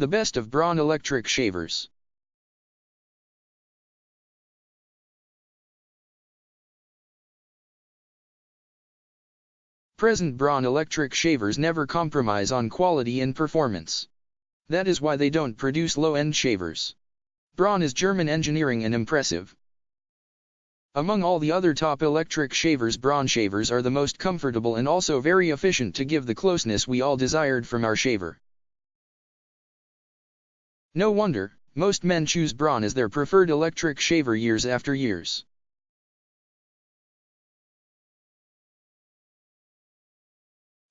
The best of Braun electric shavers. Present Braun electric shavers never compromise on quality and performance. That is why they don't produce low-end shavers. Braun is German engineering and impressive. Among all the other top electric shavers, Braun shavers are the most comfortable and also very efficient to give the closeness we all desired from our shaver. No wonder, most men choose Braun as their preferred electric shaver years after years.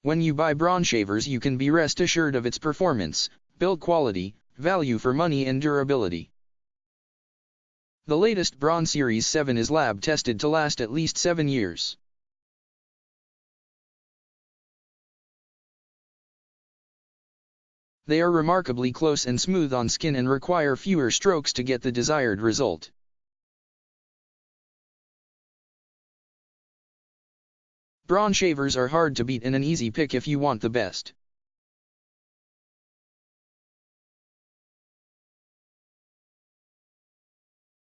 When you buy Braun shavers, you can be rest assured of its performance, build quality, value for money and durability. The latest Braun Series 7 is lab tested to last at least 7 years. They are remarkably close and smooth on skin and require fewer strokes to get the desired result. Braun shavers are hard to beat and an easy pick if you want the best.